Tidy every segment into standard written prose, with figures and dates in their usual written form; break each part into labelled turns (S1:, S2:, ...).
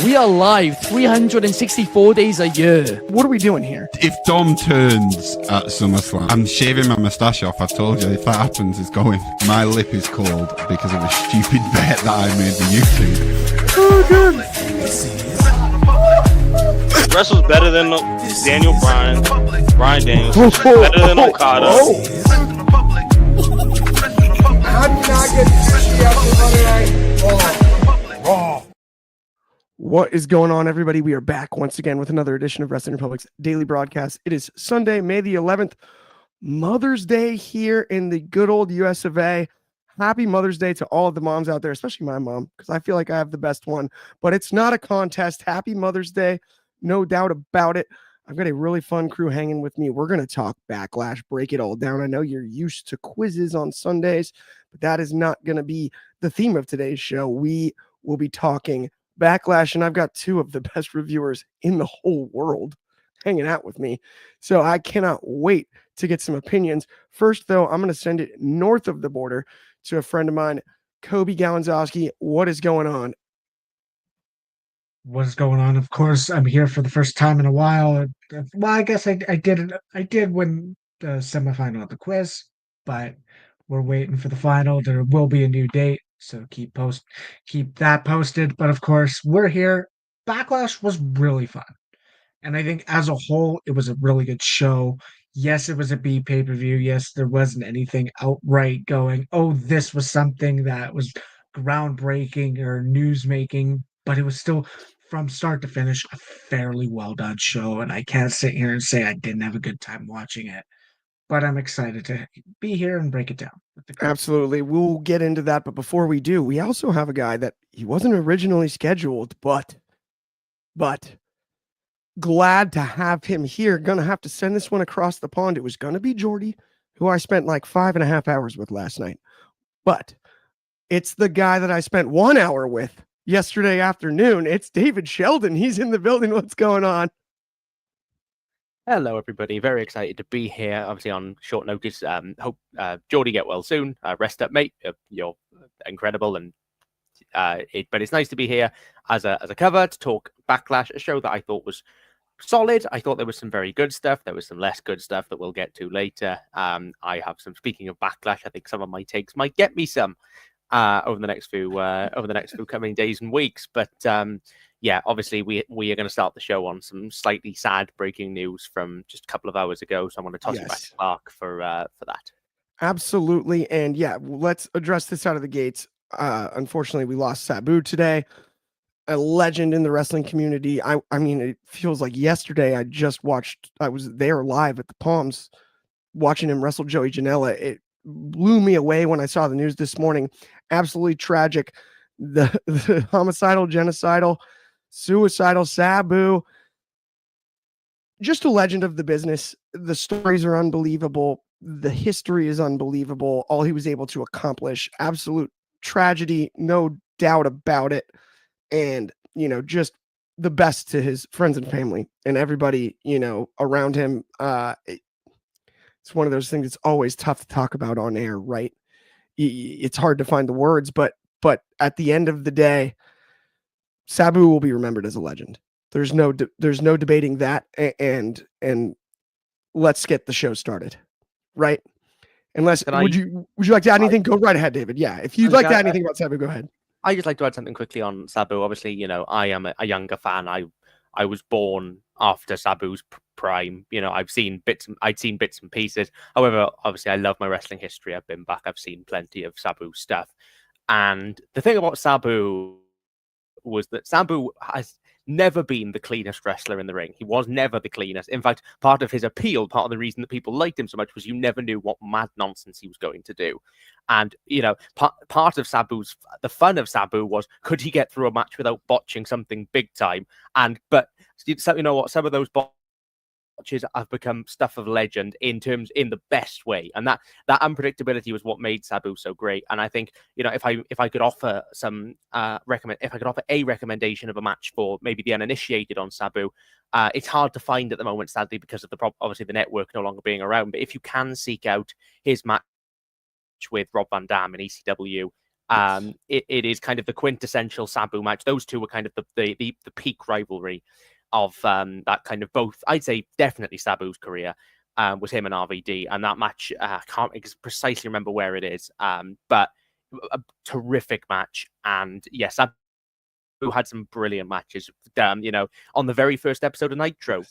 S1: We are live 364 days a year. What are we doing here?
S2: If Dom turns at SummerSlam, I'm shaving my moustache off. I've told you, if that happens, it's going. My lip is cold because of a stupid bet that I made with YouTube.
S1: Oh, good.
S3: Wrestle's better than Daniel Bryan. Bryan Daniels better than Okada.
S4: How do you not get 50 after Monday Night Raw?
S5: What is going on, everybody? We are back once again with another edition of Wrestling Republic's daily broadcast. It is Sunday, May the 11th, Mother's Day here in the good old US of A. Happy Mother's Day to all of the moms out there, especially my mom, because I feel like I have the best one. But it's not a contest. Happy Mother's Day, no doubt about it. I've got a really fun crew hanging with me. We're going to talk Backlash, break it all down. I know you're used to quizzes on Sundays, but that is not going to be the theme of today's show. We will be talking Backlash, and I've got two of the best reviewers in the whole world hanging out with me. So I cannot wait to get some opinions. First, though, I'm going to send it north of the border to a friend of mine, Coby Galenzoski. What is going on?
S4: What's going on? Of course, I'm here for the first time in a while. Well, I guess I did win the semifinal of the quiz, but we're waiting for the final. There will be a new date, so keep that posted. But of course, we're here. Backlash was really fun, and I think as a whole, it was a really good show. Yes, it was a B pay-per-view. Yes, there wasn't anything outright going, oh, this was something that was groundbreaking or news-making, but it was still, from start to finish, a fairly well-done show, and I can't sit here and say I didn't have a good time watching it, but I'm excited to be here and break it down.
S5: Absolutely. We'll get into that, but before we do, we also have a guy that he wasn't originally scheduled, but glad to have him here. Gonna have to send this one across the pond. It was gonna be Jordy, who I spent like 5.5 hours with last night, but it's the guy that I spent 1 hour with yesterday afternoon. It's David Sheldon. He's in the building. What's going on?
S6: Hello, everybody. Very excited to be here. Obviously, on short notice. Hope Jordy get well soon. Rest up, mate. You're incredible, and but it's nice to be here as a cover to talk Backlash, a show that I thought was solid. I thought there was some very good stuff. There was some less good stuff that we'll get to later. I have some. Speaking of Backlash, I think some of my takes might get me some over the next few coming days and weeks. But yeah, obviously we are going to start the show on some slightly sad breaking news from just a couple of hours ago. So I'm going to toss it back to Mark for that.
S5: Absolutely, and yeah, let's address this out of the gates. Unfortunately, we lost Sabu today, a legend in the wrestling community. I mean, it feels like yesterday I was there live at the Palms watching him wrestle Joey Janela. It blew me away when I saw the news this morning. Absolutely tragic. The homicidal, genocidal, suicidal Sabu. Just a legend of the business. The stories are unbelievable. The history is unbelievable. All he was able to accomplish. Absolute tragedy, no doubt about it. And, just the best to his friends and family and everybody, around him. It's one of those things that's always tough to talk about on air, right? It's hard to find the words, but at the end of the day, Sabu will be remembered as a legend. There's no debating that. And let's get the show started, right? Unless would you like to add anything? Go right ahead, David. Yeah, if you'd like to add anything about Sabu, go ahead.
S6: I just like to add something quickly on Sabu. Obviously, I am a younger fan. I was born after Sabu's prime. I'd seen bits and pieces. However, obviously, I love my wrestling history. I've been back. I've seen plenty of Sabu stuff. And the thing about Sabu was that Sabu has never been the cleanest wrestler in the ring. He was never the cleanest. In fact, part of his appeal, part of the reason that people liked him so much was you never knew what mad nonsense he was going to do. And, part of the fun of Sabu was, could he get through a match without botching something big time? But some of those botches have become stuff of legend in the best way. And that unpredictability was what made Sabu so great. And I think, if I could offer a recommendation of a match for maybe the uninitiated on Sabu, it's hard to find at the moment, sadly, because of obviously the network no longer being around. But if you can seek out his match with Rob Van Dam in ECW, It is kind of the quintessential Sabu match. Those two were kind of the peak rivalry of that kind of both. I'd say definitely Sabu's career was him and RVD, and that match I can't precisely remember where it is, but a terrific match. And yes, Sabu had some brilliant matches. On the very first episode of Nitro,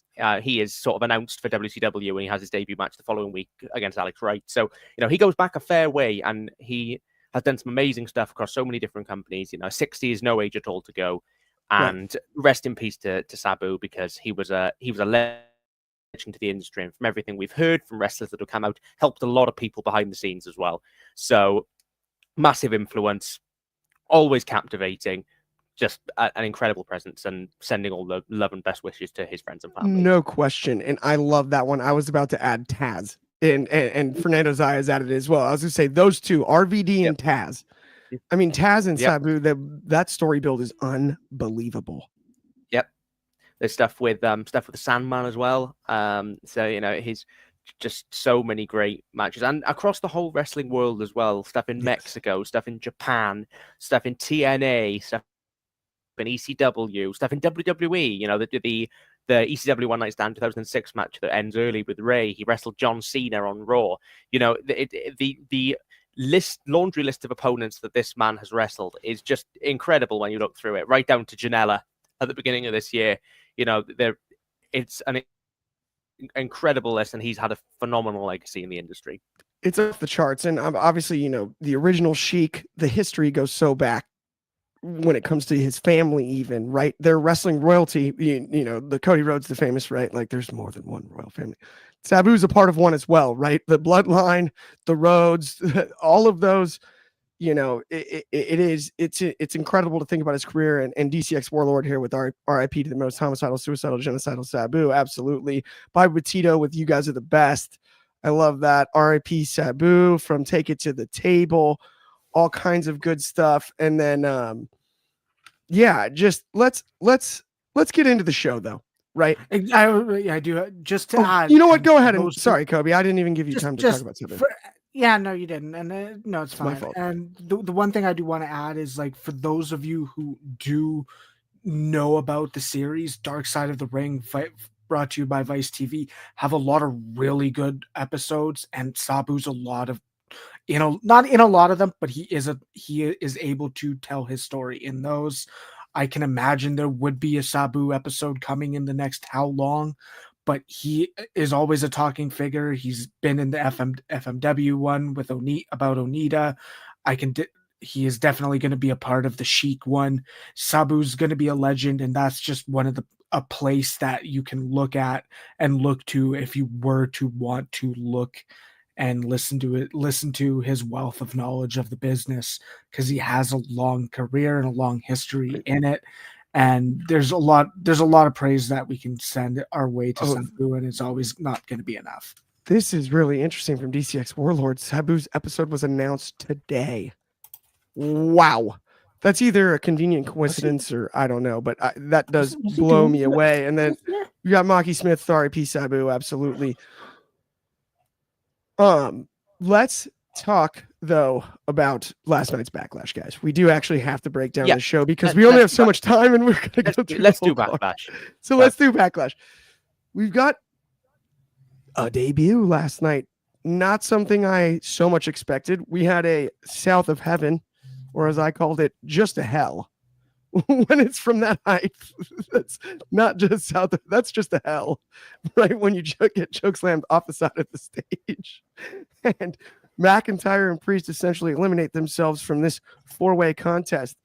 S6: he is sort of announced for WCW, and he has his debut match the following week against Alex Wright. So he goes back a fair way, and he has done some amazing stuff across so many different companies. 60 is no age at all to go. And rest in peace to Sabu, because he was a legend to the industry, and from everything we've heard from wrestlers that have come out, helped a lot of people behind the scenes as well. So massive influence, always captivating, just an incredible presence, and sending all the love and best wishes to his friends and family.
S5: No question. And I love that one. I was about to add Taz, and Fernando Zayas added it as well. I was going to say those two, RVD and Taz. I mean, Taz and Sabu, that story build is unbelievable.
S6: Yep. There's stuff with the Sandman as well. So he's just so many great matches, and across the whole wrestling world as well. Stuff in Mexico, stuff in Japan, stuff in TNA, stuff in ECW, stuff in WWE. The ECW One Night Stand 2006 match that ends early with Ray. He wrestled John Cena on Raw. The laundry list of opponents that this man has wrestled is just incredible when you look through it, right down to Janela at the beginning of this year. It's an incredible list, and he's had a phenomenal legacy in the industry.
S5: It's off the charts, and obviously, the original Sheik, the history goes so back when it comes to his family, even, right? They're wrestling royalty, the Cody Rhodes, the famous, right? Like, there's more than one royal family. Sabu's a part of one as well, right? The bloodline, the Rhodes, all of those, it's incredible to think about his career, and DCX Warlord here with RIP to the most homicidal, suicidal, genocidal Sabu. Absolutely. Bye Tito with You Guys Are the Best. I love that. RIP Sabu from Take It to the Table, all kinds of good stuff. And then, just let's get into the show though. Right.
S4: I do. Just to add,
S5: you know what? Go ahead. Sorry, Coby. I didn't even give you time to talk about something.
S4: No, you didn't. And no, it's fine. And the one thing I do want to add is, like, for those of you who do know about the series, Dark Side of the Ring, brought to you by Vice TV, have a lot of really good episodes, and Sabu's not in a lot of them, but he is able to tell his story in those. I can imagine there would be a Sabu episode coming in the next how long, but he is always a talking figure. He's been in the FMW one with about Onita. He is definitely going to be a part of the Sheik one. Sabu's going to be a legend, and that's just one of a place that you can look at and look to if you were to want to look and listen to his wealth of knowledge of the business, because he has a long career and a long history in it. And there's a lot of praise that we can send our way to Sabu, and it's always not going to be enough.
S5: This is really interesting from DCX Warlord. Sabu's episode was announced today. Wow. That's either a convenient coincidence or I don't know, but that does blow me away. And then you got Maki Smith, RIP Sabu, absolutely. Let's talk though about last night's Backlash, guys. We do actually have to break down the show because we only have so much time, and we're gonna go through.
S6: Let's do Backlash.
S5: So let's do Backlash. We've got a debut last night. Not something I so much expected. We had a South of Heaven, or as I called it, just a hell. When it's from that height, that's not just south. That's just a hell, right? When you get chokeslammed off the side of the stage, and McIntyre and Priest essentially eliminate themselves from this four-way contest.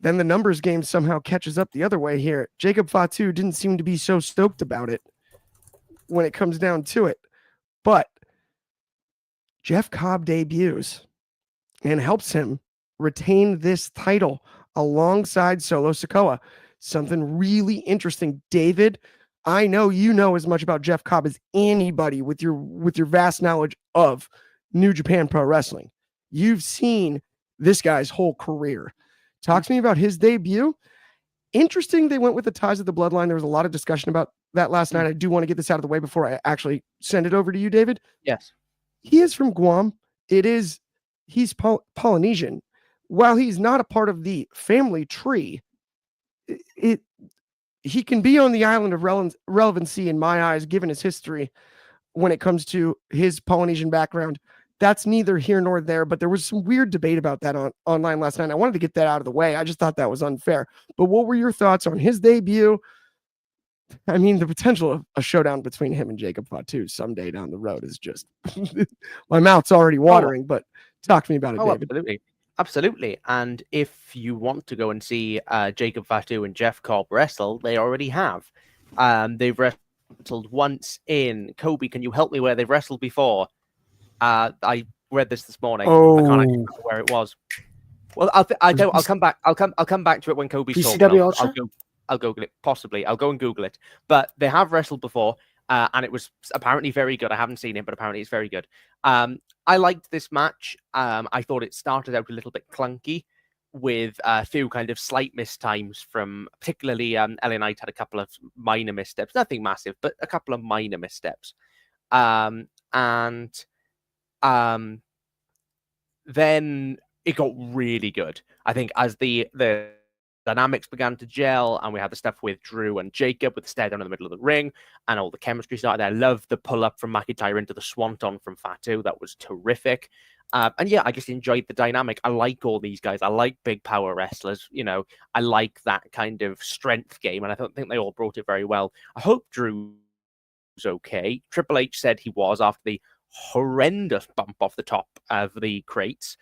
S5: Then the numbers game somehow catches up the other way here. Jacob Fatu didn't seem to be so stoked about it when it comes down to it, but Jeff Cobb debuts and helps him retain this title alongside Solo Sikoa. Something really interesting. David, I know you know as much about Jeff Cobb as anybody with your vast knowledge of New Japan Pro Wrestling. You've seen this guy's whole career. Talk to me about his debut. Interesting they went with the ties of the bloodline. There was a lot of discussion about that last night. I do want to get this out of the way before I actually send it over to you, David.
S6: Yes.
S5: He is from Guam. It is he's Polynesian. While he's not a part of the family tree, he can be on the island of relevancy in my eyes, given his history when it comes to his Polynesian background. That's neither here nor there, but there was some weird debate about that online last night. I wanted to get that out of the way. I just thought that was unfair. But what were your thoughts on his debut? I mean, the potential of a showdown between him and Jacob Fatu someday down the road is just my mouth's already watering, but talk to me about it, David.
S6: Absolutely. And if you want to go and see Jacob Fatu and Jeff Cobb wrestle, they already have. They've wrestled once in Coby. Can you help me where they've wrestled before? I read this morning. I can't actually remember where it was. Well, I'll come back. I'll come back to it when Coby's talking. I'll Google it. Possibly, I'll go and Google it. But they have wrestled before, and it was apparently very good. I haven't seen it, but apparently it's very good. I liked this match. I thought it started out a little bit clunky, with a few kind of slight mistimes from, particularly LA Knight had a couple of minor missteps, nothing massive, but a couple of minor missteps. Then it got really good. I think as the dynamics began to gel, and we had the stuff with Drew and Jacob with the stare down in the middle of the ring, and all the chemistry started. I loved the pull up from McIntyre into the swanton from Fatu. That was terrific. And yeah, I just enjoyed the dynamic. I like all these guys. I like big power wrestlers. You know, I like that kind of strength game, and I don't think they all brought it very well. I hope Drew's okay. Triple H said he was after the horrendous bump off the top of the crates.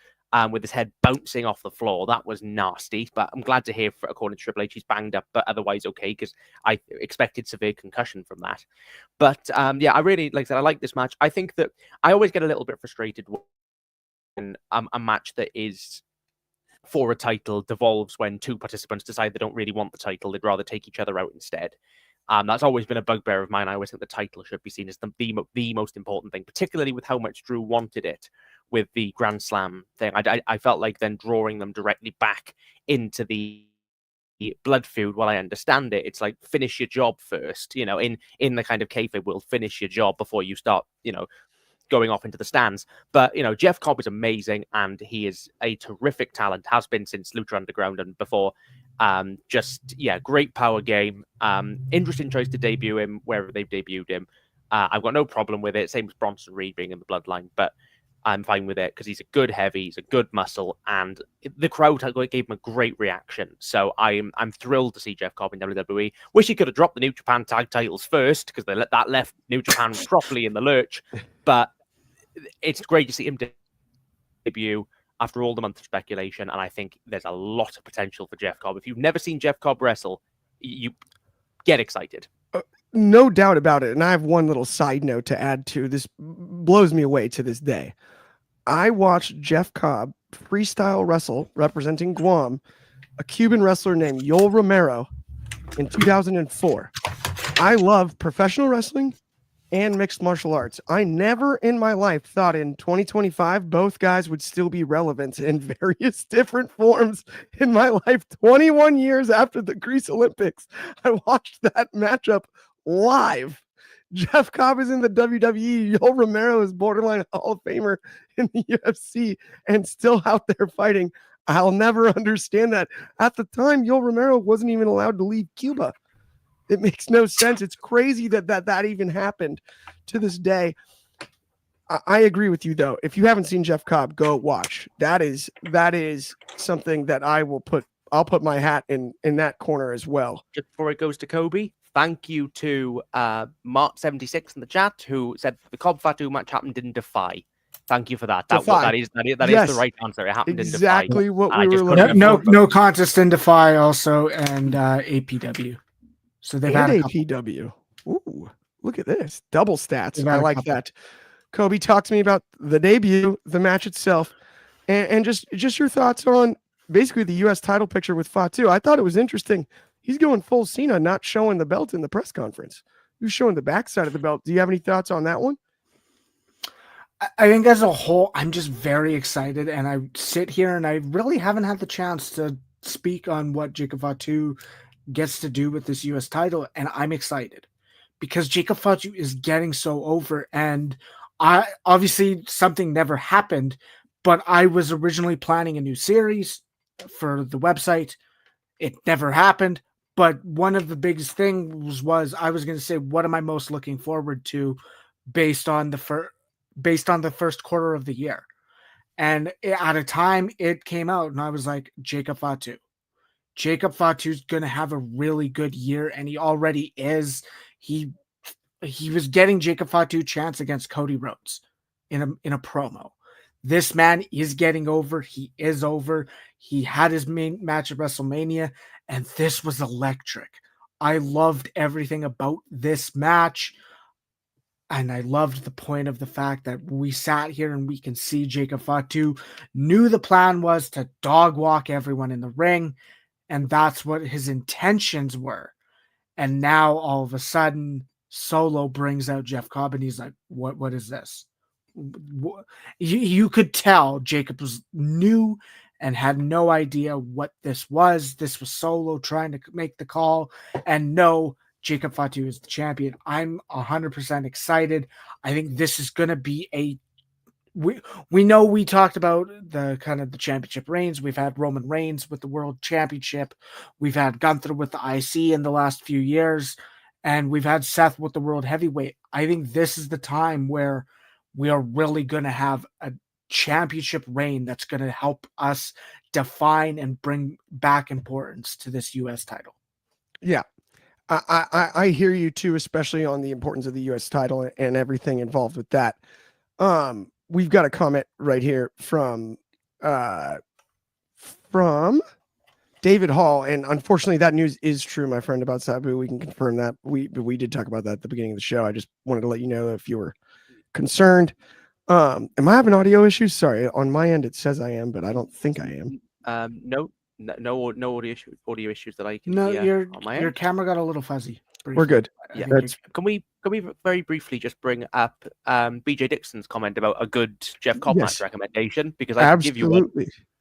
S6: With his head bouncing off the floor. That was nasty, but I'm glad to hear, according to Triple H, he's banged up, but otherwise okay, because I expected severe concussion from that. But yeah, I really, like I said, I like this match. I think that I always get a little bit frustrated when a match that is for a title devolves when two participants decide they don't really want the title. They'd rather take each other out instead. That's always been a bugbear of mine. I always think the title should be seen as the most important thing, particularly with how much Drew wanted it with the Grand Slam thing. I felt like then drawing them directly back into the blood feud, while I understand it, it's like, finish your job first, you know, in the kind of kayfabe world, finish your job before you start, you know, going off into the stands. But, you know, Jeff Cobb is amazing, and he is a terrific talent, has been since Lucha Underground and before. Just, yeah, great power game. Interesting choice to debut him wherever they've debuted him. I've got no problem with it. Same as Bronson Reed being in the bloodline, but I'm fine with it because he's a good heavy, he's a good muscle, and the crowd gave him a great reaction. So I'm thrilled to see Jeff Cobb in WWE. Wish he could have dropped the New Japan tag titles first, because they that left New Japan properly in the lurch. But it's great to see him debut after all the months of speculation, and I think there's a lot of potential for Jeff Cobb. If you've never seen Jeff Cobb wrestle, you get excited.
S5: No doubt about it. And I have one little side note to add to this. Blows me away to this day. I watched Jeff Cobb freestyle wrestle representing Guam, a Cuban wrestler named Yoel Romero, in 2004. I love professional wrestling and mixed martial arts. I never in my life thought in 2025 both guys would still be relevant in various different forms in my life. 21 years after the Greece Olympics, I watched that matchup live. Jeff Cobb is in the WWE. Yoel Romero is borderline Hall of Famer in the UFC and still out there fighting. I'll never understand that. At the time, Yoel Romero wasn't even allowed to leave Cuba. It makes no sense. It's crazy that even happened to this day. I agree with you, though. If you haven't seen Jeff Cobb, go watch. That is something that I'll put my hat in that corner as well.
S6: Just before it goes to Coby, thank you to Mark76 in the chat, who said the Cobb Fatu match happened in Defy. Thank you for that. That is the right answer. It happened
S5: exactly
S6: in Defy.
S5: What we were looking
S4: for. No contest in Defy also, and APW. So they've had
S5: APW. Ooh, look at this. Double stats. I like that. Coby, talk to me about the debut, the match itself, and just your thoughts on basically the U.S. title picture with Fatu. I thought it was interesting. He's going full Cena, not showing the belt in the press conference. He was showing the backside of the belt. Do you have any thoughts on that one?
S4: I think as a whole, I'm just very excited, and I sit here and I really haven't had the chance to speak on what Jacob Fatu gets to do with this U.S. title, and I'm excited because Jacob Fatu is getting so over, and obviously something never happened, but I was originally planning a new series for the website. It never happened. But one of the biggest things was I was going to say, what am I most looking forward to based on the first quarter of the year? And at a time it came out and I was like, Jacob Fatu. Jacob Fatu's going to have a really good year, and he already is. He was getting Jacob Fatu chance against Cody Rhodes in a promo. This man is getting over. He is over. He had his main match at WrestleMania, and this was electric. I loved everything about this match, and I loved the point of the fact that we sat here and we can see Jacob Fatu knew the plan was to dog walk everyone in the ring, and that's what his intentions were. And now all of a sudden, Solo brings out Jeff Cobb, and he's like, "What is this?" You could tell Jacob was new and had no idea what this was. This was Solo trying to make the call, and no, Jacob Fatu is the champion. I'm 100% excited. I think this is going to be we know we talked about the kind of the championship reigns. We've had Roman Reigns with the World Championship. We've had Gunther with the IC in the last few years, and we've had Seth with the World Heavyweight. I think this is the time where we are really going to have a championship reign that's going to help us define and bring back importance to this U.S. title.
S5: Yeah. I hear you too, especially on the importance of the U.S. title and everything involved with that. We've got a comment right here from David Hall, and unfortunately that news is true, my friend, about Sabu. We can confirm that. We did talk about that at the beginning of the show. I just wanted to let you know if you were concerned. Am I having audio issues? Sorry, on my end it says I am, but I don't think I am.
S6: No audio issues that I can
S4: No,
S6: hear on my
S4: your
S6: end.
S4: camera got a little fuzzy.
S5: We're good.
S6: Yeah.
S5: That's
S6: Can we very briefly just bring up BJ Dixon's comment about a good Jeff Cobb match recommendation? Because I can give you one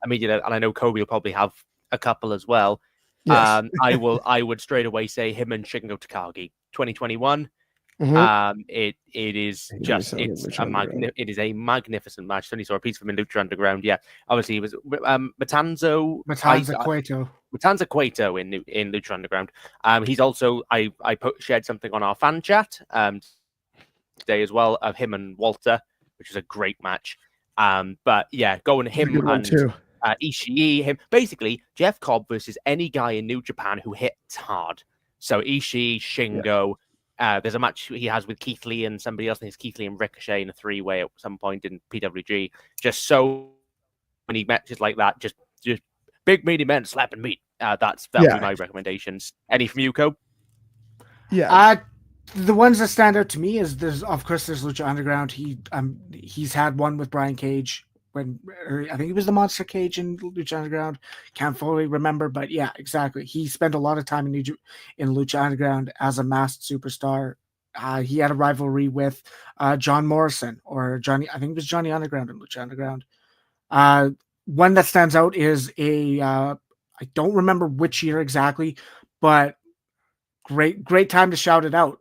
S6: immediately, and I know Coby will probably have a couple as well.
S5: Yes.
S6: I would straight away say him and Shingo Takagi 2021. It is just it is a magnificent match. Only saw a piece of him in Lucha Underground. Yeah, obviously it was Matanza Cueto in Lucha Underground. He's also I shared something on our fan chat today as well of him and Walter, which is a great match. But yeah, going him and Ishii, him basically Jeff Cobb versus any guy in New Japan who hits hard. So Ishii, Shingo.
S5: Yeah.
S6: There's a match he has with Keith Lee and somebody else. I think it's Keith Lee and Ricochet in a 3-way at some point in PWG. Just so many matches like that. Just big meaty men slapping meat. That would be my recommendations. Any from you, Cope?
S5: Yeah.
S4: The ones that stand out to me is there's Lucha Underground. He's had one with Brian Cage when I think it was the Monster Cage in Lucha Underground. Can't fully remember, but yeah, exactly. He spent a lot of time in Lucha Underground as a masked superstar. He had a rivalry with John Morrison or Johnny. I think it was Johnny Underground in Lucha Underground. One that stands out is I don't remember which year exactly, but great time to shout it out.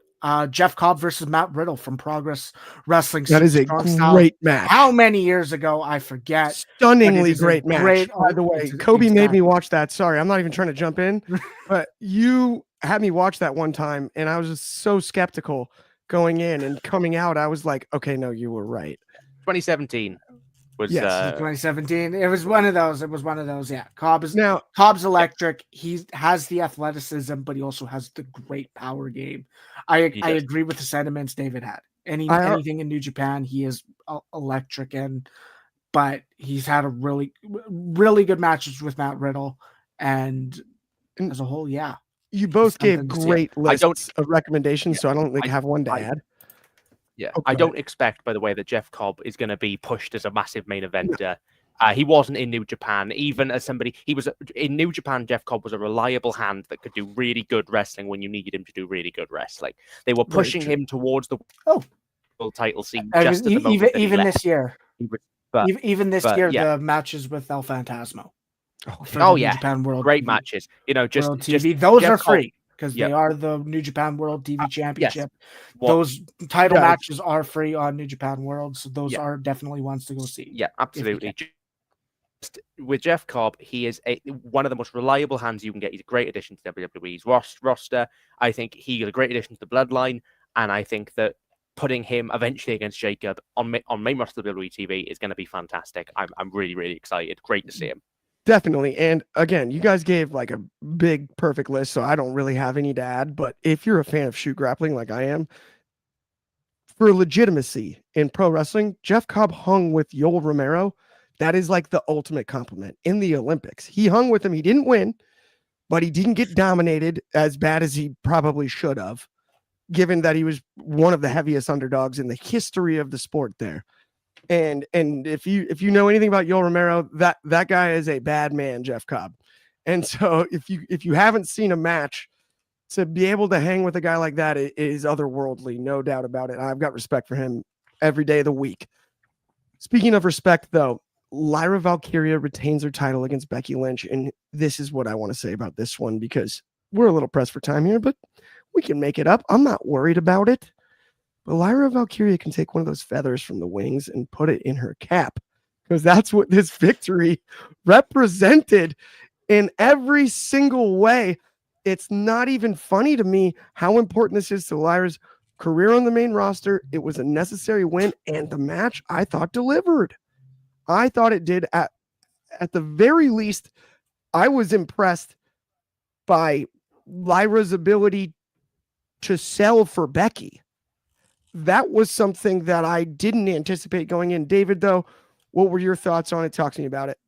S4: Jeff Cobb versus Matt Riddle from Progress Wrestling.
S5: That is a great match.
S4: How many years ago? I forget.
S5: Stunningly great match. By the way, Coby made me watch that. Sorry, I'm not even trying to jump in, but you had me watch that one time, and I was just so skeptical going in and coming out. I was like, okay, no, you were right.
S6: 2017 was
S4: 2017. It was one of those. Yeah, Cobb's electric. He has the athleticism, but he also has the great power game. I agree with the sentiments David had. Anything in New Japan, he is electric but he's had a really, really good matches with Matt Riddle, and as a whole, yeah.
S5: You both gave great lists of recommendations, so I don't have one to add.
S6: Yeah, okay. I don't expect, by the way, that Jeff Cobb is going to be pushed as a massive main eventer. He wasn't in New Japan, even as somebody. He was in New Japan. Jeff Cobb was a reliable hand that could do really good wrestling when you needed him to do really good wrestling. They were pushing him towards the world title scene. Just
S4: even this year. Even this year, the matches with El Phantasmo.
S6: New Japan World, great matches. You know, just
S4: World TV. Those are free. because
S6: Yep.
S4: they are the New Japan World TV Championship.
S6: Well,
S4: Those title
S5: Yeah.
S4: matches are free on New Japan World, so those
S6: Yeah.
S4: are definitely ones to go see.
S6: Yeah, absolutely. With Jeff Cobb, he is one of the most reliable hands you can get. He's a great addition to WWE's roster. I think he's a great addition to the Bloodline, and I think that putting him eventually against Jacob on main roster WWE TV is going to be fantastic. I'm really, really excited. Great to see him.
S5: Definitely. And again, you guys gave like a big, perfect list, so I don't really have any to add. But if you're a fan of shoot grappling like I am, for legitimacy in pro wrestling, Jeff Cobb hung with Yoel Romero. That is like the ultimate compliment in the Olympics. He hung with him. He didn't win, but he didn't get dominated as bad as he probably should have, given that he was one of the heaviest underdogs in the history of the sport there. And if you know anything about Yoel Romero, that guy is a bad man, Jeff Cobb. And so if you haven't seen a match, to be able to hang with a guy like that is otherworldly, no doubt about it. I've got respect for him every day of the week. Speaking of respect, though, Lyra Valkyria retains her title against Becky Lynch, and this is what I want to say about this one, because we're a little pressed for time here, but we can make it up. I'm not worried about it. But Lyra Valkyria can take one of those feathers from the wings and put it in her cap, because that's what this victory represented in every single way. It's not even funny to me how important this is to Lyra's career on the main roster. It was a necessary win, and the match, I thought, delivered. I thought it did. At the very least, I was impressed by Lyra's ability to sell for Becky. That was something that I didn't anticipate going in. David, though, what were your thoughts on it? Talk to me about it.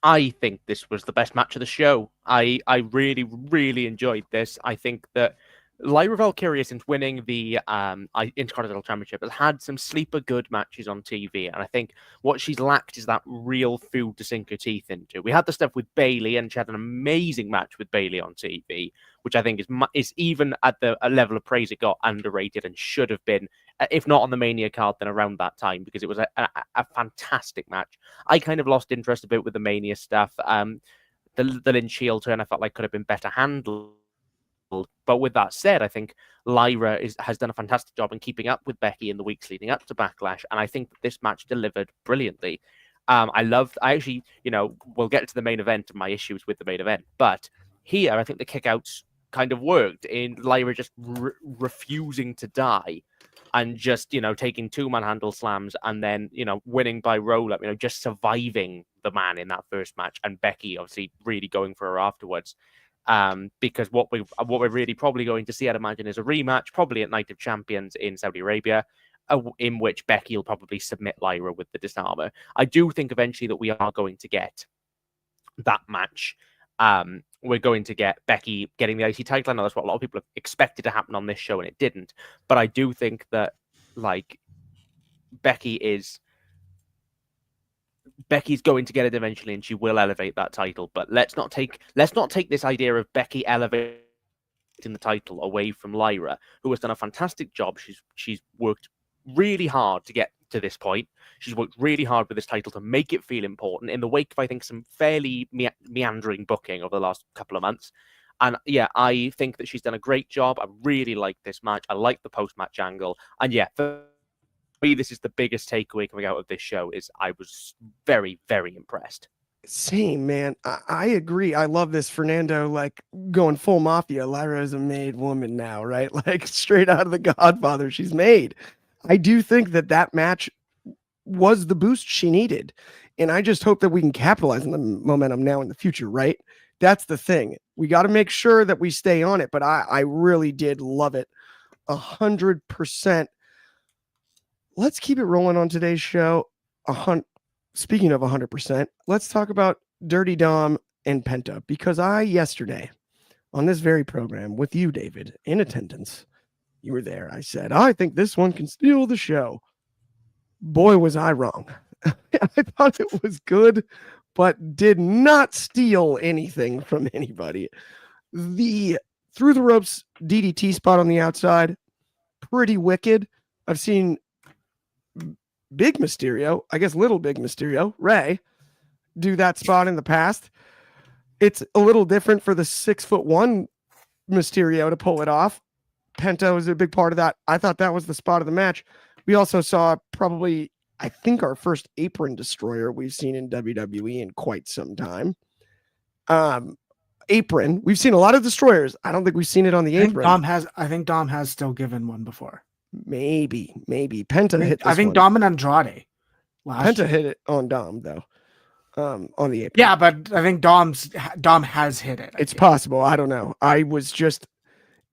S6: I think this was the best match of the show. I really, really enjoyed this. I think that Lyra Valkyria, since winning the Intercontinental Championship, has had some sleeper good matches on TV. And I think what she's lacked is that real food to sink her teeth into. We had the stuff with Bayley, and she had an amazing match with Bayley on TV, which I think is even at the level of praise it got, underrated and should have been, if not on the Mania card, then around that time, because it was a fantastic match. I kind of lost interest a bit with the Mania stuff. The Lynch heel turn I felt like could have been better handled. But with that said, I think Lyra has done a fantastic job in keeping up with Becky in the weeks leading up to Backlash, and I think that this match delivered brilliantly. I actually, we'll get to the main event and my issues with the main event, but here I think the kickouts kind of worked in Lyra just refusing to die and just, taking 2-man handle slams and then, winning by roll up, just surviving the man in that first match, and Becky obviously really going for her afterwards. Because what we're really probably going to see, I'd imagine, is a rematch, probably at Night of Champions in Saudi Arabia, in which Becky will probably submit Lyra with the disarmer. I do think eventually that we are going to get that match. We're going to get Becky getting the IC title. I know that's what a lot of people have expected to happen on this show, and it didn't. But I do think that Becky's going to get it eventually, and she will elevate that title. But let's not take this idea of Becky elevating the title away from Lyra, who has done a fantastic job. She's worked really hard to get to this point. She's worked really hard with this title to make it feel important in the wake of, I think, some fairly meandering booking over the last couple of months. And yeah, I think that she's done a great job. I really like this match. I like the post-match angle. And yeah, for me, this is the biggest takeaway coming out of this show. Is I was very, very impressed.
S5: Same, man. I agree. I love this. Fernando, going full mafia. Lyra is a made woman now, right? Straight out of The Godfather, she's made. I do think that match was the boost she needed. And I just hope that we can capitalize on the momentum now in the future, right? That's the thing. We got to make sure that we stay on it. But I really did love it 100%. Let's keep it rolling on today's show. Speaking of 100%, let's talk about Dirty Dom and Penta, because yesterday on this very program with you, David, in attendance, you were there. I said, I think this one can steal the show. Boy, was I wrong. I thought it was good, but did not steal anything from anybody. The through the ropes DDT spot on the outside, pretty wicked. I've seen Big Mysterio, I guess Little Big Mysterio, Ray, do that spot in the past. It's a little different for the 6'1" Mysterio to pull it off. Penta was a big part of that. I thought that was the spot of the match. We also saw probably, I think, our first apron destroyer we've seen in WWE in quite some time. Apron. We've seen a lot of destroyers. I don't think we've seen it on the apron.
S4: I think Dom has still given one before.
S5: Maybe. Penta hit this
S4: I think
S5: one.
S4: Dom and Andrade.
S5: Penta hit it on Dom, though. On the apron.
S4: Yeah, but I think Dom has hit it.
S5: It's possible. I don't know. I was just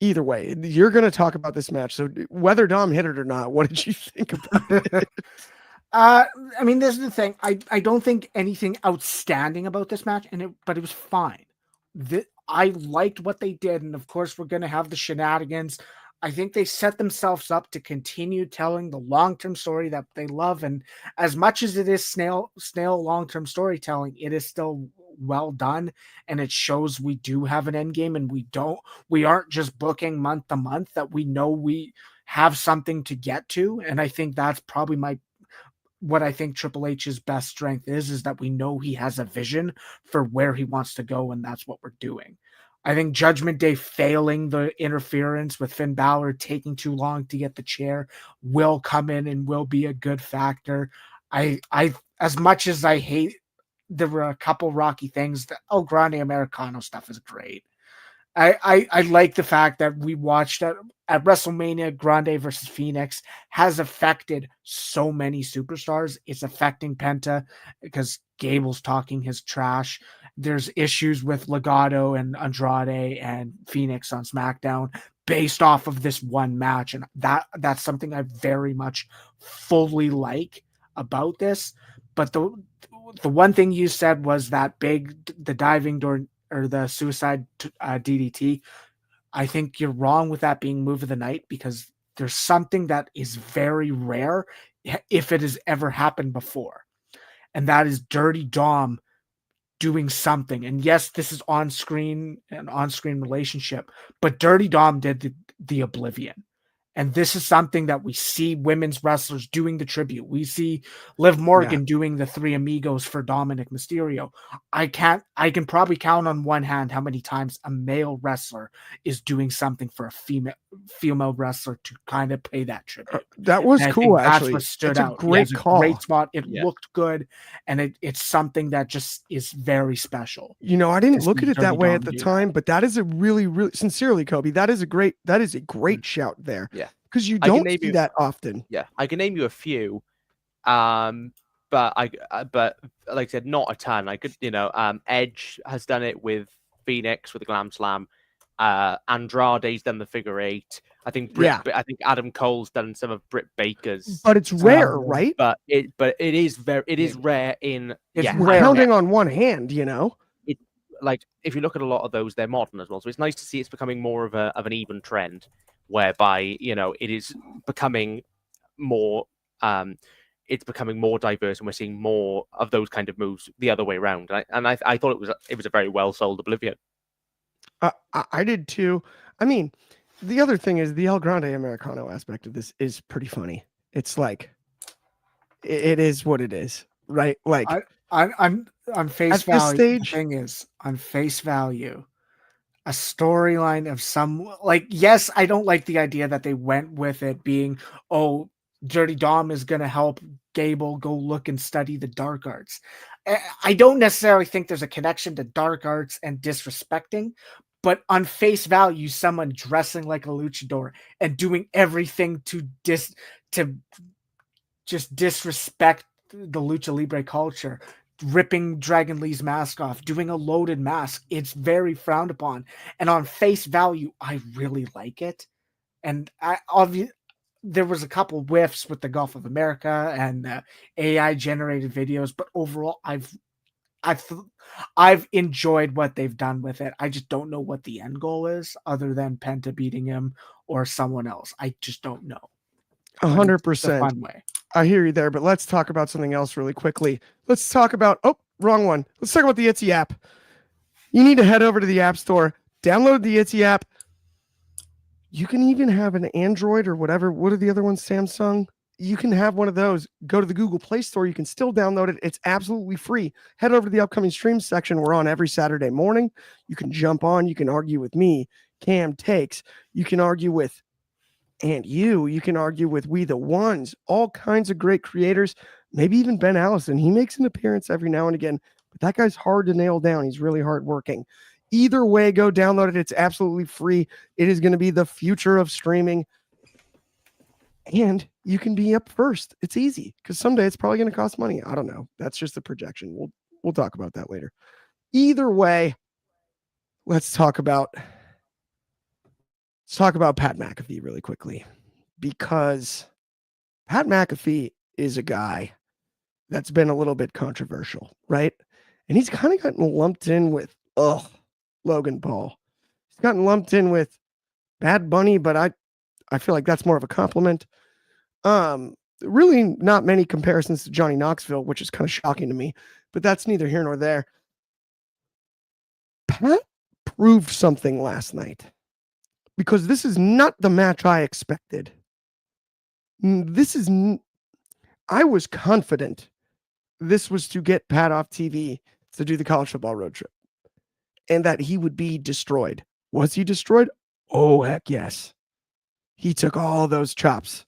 S5: either way. You're going to talk about this match. So whether Dom hit it or not, what did you think about it?
S4: I mean, this is the thing. I don't think anything outstanding about this match, but it was fine. I liked what they did, and of course, we're going to have the shenanigans. I think they set themselves up to continue telling the long-term story that they love, and as much as it is snail long-term storytelling, it is still well done, and it shows we do have an end game, and we aren't just booking month to month, that we know we have something to get to, and I think that's probably what I think Triple H's best strength is that we know he has a vision for where he wants to go, and that's what we're doing. I think Judgment Day failing the interference with Finn Balor taking too long to get the chair will come in and will be a good factor. I as much as I hate, there were a couple rocky things. The El Grande Americano stuff is great. I like the fact that we watched at WrestleMania, Grande versus Phoenix has affected so many superstars. It's affecting Penta because Gable's talking his trash. There's issues with Legado and Andrade and Phoenix on SmackDown based off of this one match. And that's something I very much fully like about this. But the one thing you said was that the diving door or the suicide DDT. I think you're wrong with that being move of the night because there's something that is very rare if it has ever happened before. And that is Dirty Dom doing something. And yes, this is an on-screen relationship, but Dirty Dom did the Oblivion. And this is something that we see women's wrestlers doing the tribute. We see Liv Morgan doing the Three Amigos for Dominic Mysterio. I can probably count on one hand how many times a male wrestler is doing something for a female wrestler to kind of pay that tribute.
S5: That was cool, actually.
S4: That's what stood
S5: it's
S4: out.
S5: A great call.
S4: Great spot. It looked good, and it's something that just is very special.
S5: You know, I didn't look at it that way at the time, but that is a really, really sincerely, Coby. That is a great shout there.
S6: Yeah.
S5: Because you don't see that often.
S6: Yeah, I can name you a few, but like I said, not a ton. I could, Edge has done it with Phoenix with the Glam Slam. Andrade's done the figure eight. I think Adam Cole's done some of Britt Baker's.
S5: But it's rare, right?
S6: But it is rare in
S5: counting on one hand.
S6: It, like if you look at a lot of those, they're modern as well. So it's nice to see it's becoming more of an even trend. Whereby it is becoming more, it's becoming more diverse, and we're seeing more of those kind of moves the other way around. And I thought it was a very well sold Oblivion.
S5: I did too. I mean, the other thing is the El Grande Americano aspect of this is pretty funny. It's like it is what it is, right? Like
S4: I'm on face value. The thing is, on face value, a storyline of yes, I don't like the idea that they went with it being, Dirty Dom is going to help Gable go look and study the dark arts. I don't necessarily think there's a connection to dark arts and disrespecting, but on face value, someone dressing like a luchador and doing everything to just disrespect the lucha libre culture, ripping Dragon Lee's mask off, doing a loaded mask, it's very frowned upon. And on face value, I really like it. And there was a couple whiffs with the Gulf of America and AI generated videos, but overall, I've enjoyed what they've done with it. I just don't know what the end goal is, other than Penta beating him or someone else. I just don't know.
S5: 100%.
S4: Fun way.
S5: I hear you there, but let's talk about something else really quickly. Let's talk about, wrong one. Let's talk about the Etsy app. You need to head over to the App Store, download the Etsy app. You can even have an Android or whatever. What are the other ones? Samsung? You can have one of those. Go to the Google Play Store. You can still download it. It's absolutely free. Head over to the upcoming streams section. We're on every Saturday morning. You can jump on. You can argue with me, Cam takes. You can argue with you can argue with We the Ones, all kinds of great creators, maybe even Ben Allison. He makes an appearance every now and again, but that guy's hard to nail down. He's really hard working. Either way, go download it. It's absolutely free. It is going to be the future of streaming. And you can be up first. It's easy because someday it's probably going to cost money. I don't know. That's just a projection. We'll talk about that later. Either way, let's talk about Pat McAfee really quickly, because Pat McAfee is a guy that's been a little bit controversial, right? And he's kind of gotten lumped in with Logan Paul. He's gotten lumped in with Bad Bunny, but I feel like that's more of a compliment. Really not many comparisons to Johnny Knoxville, which is kind of shocking to me, but that's neither here nor there. Pat proved something last night, because this is not the match I expected. I was confident this was to get Pat off TV to do the college football road trip, and that he would be destroyed. Was he destroyed? Oh, heck yes. He took all those chops.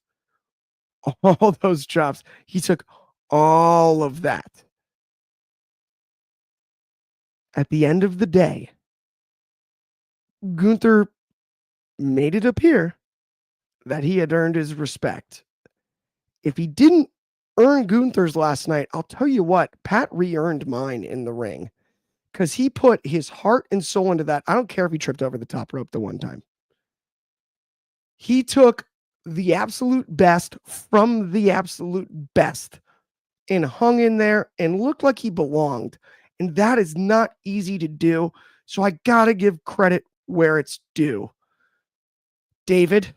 S5: All those chops. He took all of that. At the end of the day, Gunther made it appear that he had earned his respect. If he didn't earn Gunther's last night, I'll tell you what, Pat re-earned mine in the ring, because he put his heart and soul into that. I don't care if he tripped over the top rope the one time. He took the absolute best from the absolute best and hung in there and looked like he belonged. And that is not easy to do. So I got to give credit where it's due. David,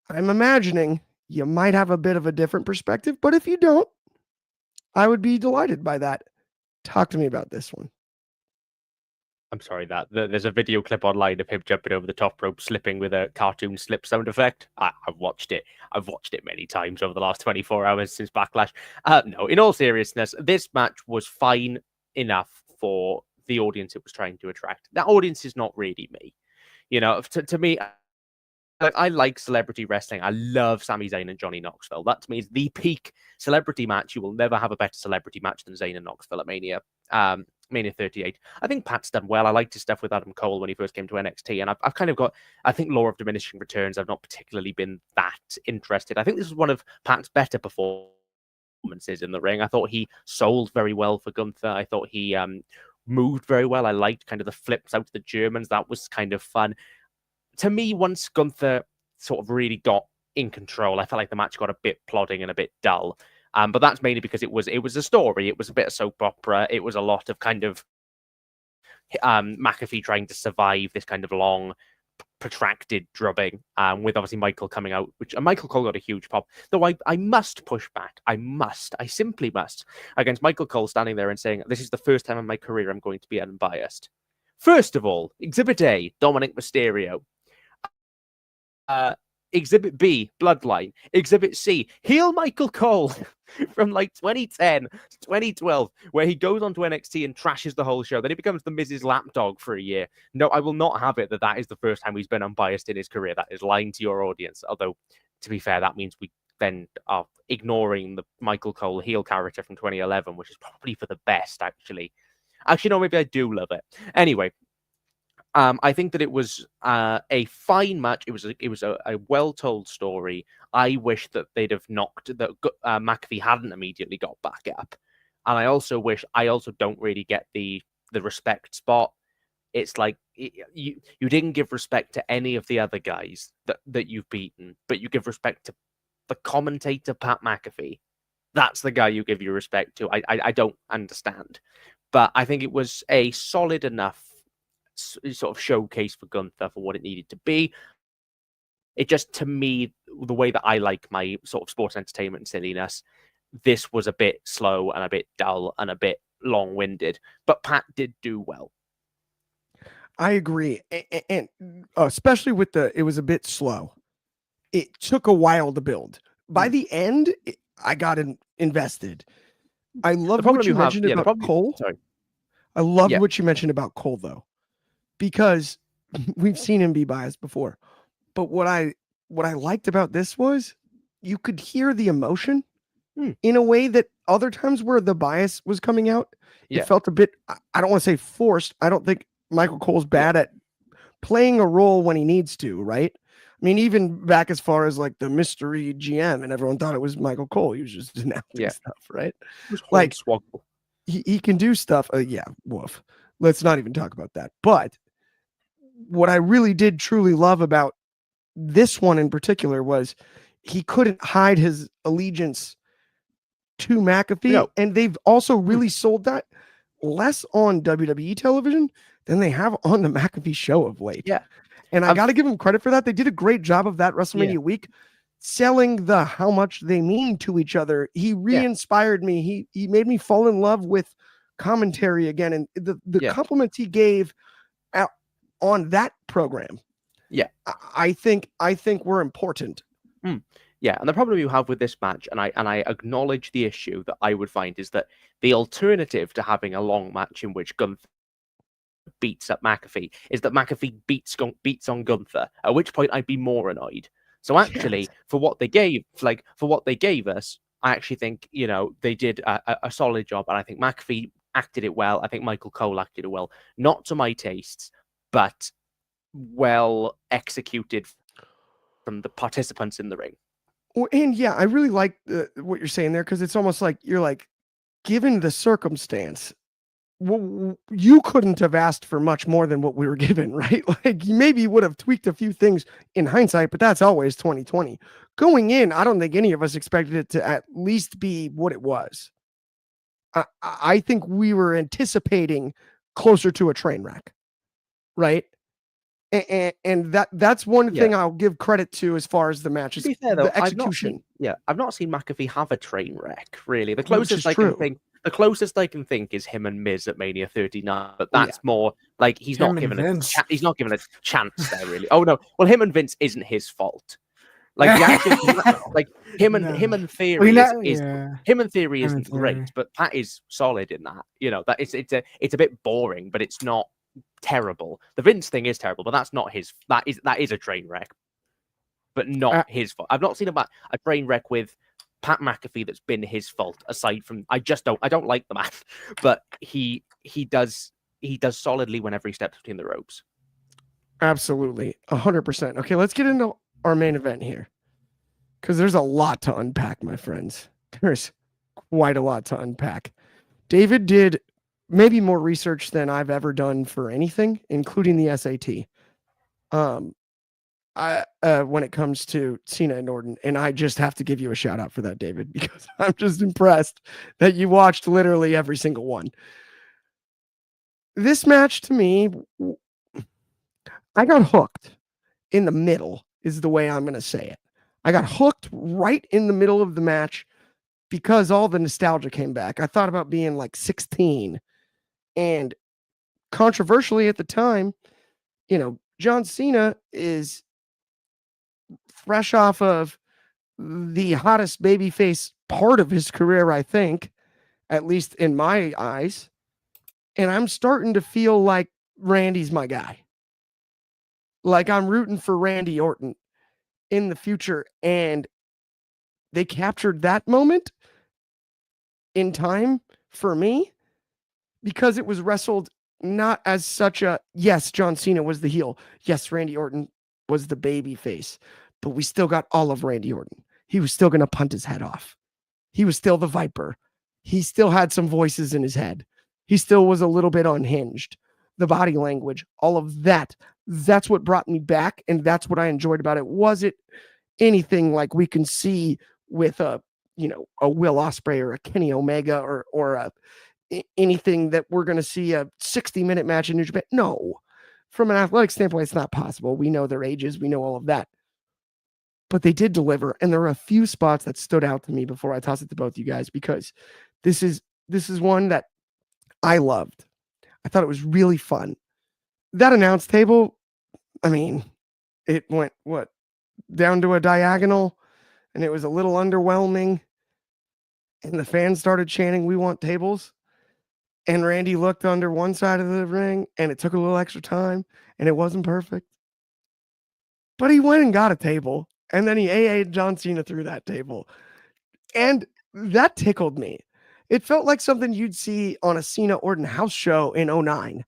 S5: I'm imagining you might have a bit of a different perspective, but if you don't, I would be delighted by that. Talk to me about this one.
S6: I'm sorry, there's a video clip online of him jumping over the top rope, slipping with a cartoon slip sound effect. I've watched it. I've watched it many times over the last 24 hours since Backlash. No, in all seriousness, this match was fine enough for the audience it was trying to attract. That audience is not really me. You know, to me, I like celebrity wrestling. I love Sami Zayn and Johnny Knoxville. That to me is the peak celebrity match. You will never have a better celebrity match than Zayn and Knoxville at Mania. Mania 38. I think Pat's done well. I liked his stuff with Adam Cole when he first came to NXT, and I've kind of got, I think, Law of Diminishing Returns. I've not particularly been that interested. I think this was one of Pat's better performances in the ring. I thought he sold very well for Gunther. I thought he moved very well. I liked kind of the flips out to the Germans. That was kind of fun. To me, once Gunther sort of really got in control, I felt like the match got a bit plodding and a bit dull. But that's mainly because it was a story. It was a bit of soap opera. It was a lot of kind of McAfee trying to survive this kind of long, protracted drubbing, with obviously Michael coming out, which Michael Cole got a huge pop. Though I must push back. I simply must, against Michael Cole standing there and saying, this is the first time in my career I'm going to be unbiased. First of all, Exhibit A, Dominic Mysterio. Exhibit B, Bloodline. Exhibit C, heel Michael Cole from like 2010 to 2012, where he goes onto NXT and trashes the whole show. Then he becomes the Miz's lapdog for a year. No, I will not have it that is the first time he's been unbiased in his career. That is lying to your audience. Although, to be fair, that means we then are ignoring the Michael Cole heel character from 2011, which is probably for the best, actually. Actually, no, maybe I do love it. Anyway, I think that it was a fine match. It was a well-told story. I wish that they'd have knocked that McAfee hadn't immediately got back up, and I also don't really get the respect spot. It's like you didn't give respect to any of the other guys that you've beaten, but you give respect to the commentator Pat McAfee. That's the guy you give your respect to. I don't understand, but I think it was a solid enough sort of showcase for Gunther for what it needed to be. It just, to me, the way that I like my sort of sports entertainment and silliness, this was a bit slow and a bit dull and a bit long-winded, but Pat did do well.
S5: I agree, and especially with it was a bit slow. It took a while to build. By the end, I got invested. I love what you mentioned about Cole.
S6: Sorry.
S5: I loved what you mentioned about Cole, though, because we've seen him be biased before. But what I liked about this was you could hear the emotion in a way that other times where the bias was coming out, it felt a bit, I don't want to say forced. I don't think Michael Cole's bad at playing a role when he needs to, right? I mean, even back as far as like the mystery GM, and everyone thought it was Michael Cole. He was just announcing stuff, right? Like he can do stuff. Woof. Let's not even talk about that. But what I really did truly love about this one in particular was he couldn't hide his allegiance to McAfee, and they've also really sold that less on WWE television than they have on the McAfee show of late.
S6: Yeah.
S5: And I got to give them credit for that. They did a great job of that WrestleMania week, selling the how much they mean to each other. He re-inspired me. He made me fall in love with commentary again, and the compliments he gave out on that program. Yeah, I think were important.
S6: Yeah, and the problem you have with this match, and I acknowledge the issue that I would find is that the alternative to having a long match in which Gunther beats up McAfee is that McAfee beats on Gunther, at which point I'd be more annoyed. So actually, for what they gave us, I actually think, you know, they did a solid job, and I think McAfee acted it well. I think Michael Cole acted it well, not to my tastes, but well executed from the participants in the ring.
S5: And yeah, I really like what you're saying there, because it's almost like you're like, given the circumstance, well, you couldn't have asked for much more than what we were given, right? Like maybe you would have tweaked a few things in hindsight, but that's always 2020. Going in, I don't think any of us expected it to at least be what it was. I think we were anticipating closer to a train wreck, right? And that's one thing I'll give credit to as far as the match is.
S6: To be fair, though,
S5: the execution.
S6: I've not seen McAfee have a train wreck, really. The closest I can think is him and Miz at Mania 39, but that's more like he's not given a chance there, really. Oh no, well, him and Vince isn't his fault. Like the actual, like him and Theory him and Theory isn't great, but Pat is solid in that. You know, that it's a bit boring, but it's not terrible. The Vince thing is terrible, but that's not his. That is a train wreck, but not his fault. I've not seen a train wreck with Pat McAfee that's been his fault. Aside from, I don't like the man, but he does solidly whenever he steps between the ropes.
S5: Absolutely, 100%. Okay, let's get into our main event here, because there's a lot to unpack, my friends. There's quite a lot to unpack. David did maybe more research than I've ever done for anything, including the SAT. When it comes to Cena and Orton, and I just have to give you a shout out for that, David, because I'm just impressed that you watched literally every single one. This match, to me, I got hooked in the middle, is the way I'm going to say it. I got hooked right in the middle of the match because all the nostalgia came back. I thought about being like 16, and controversially at the time, you know, John Cena is fresh off of the hottest babyface part of his career, I think, at least in my eyes. And I'm starting to feel like Randy's my guy. Like I'm rooting for Randy Orton in the future. And they captured that moment in time for me because it was wrestled not as such a, yes, John Cena was the heel. Yes, Randy Orton was the baby face, but we still got all of Randy Orton. He was still going to punt his head off. He was still the Viper. He still had some voices in his head. He still was a little bit unhinged. The body language, all of that. That's what brought me back, and that's what I enjoyed about it. Was it anything like we can see with a Will Ospreay or a Kenny Omega or anything that we're going to see a 60-minute match in New Japan? No. From an athletic standpoint, it's not possible. We know their ages. We know all of that. But they did deliver, and there were a few spots that stood out to me before I toss it to both you guys, because this is one that I loved. I thought it was really fun. That announce table, I mean, it went, down to a diagonal, and it was a little underwhelming, and the fans started chanting, "We want tables." And Randy looked under one side of the ring, and it took a little extra time. and it wasn't perfect. But he went and got a table, and then he AA'd John Cena through that table. And that tickled me. It felt like something you'd see on a Cena Orton house show in 09.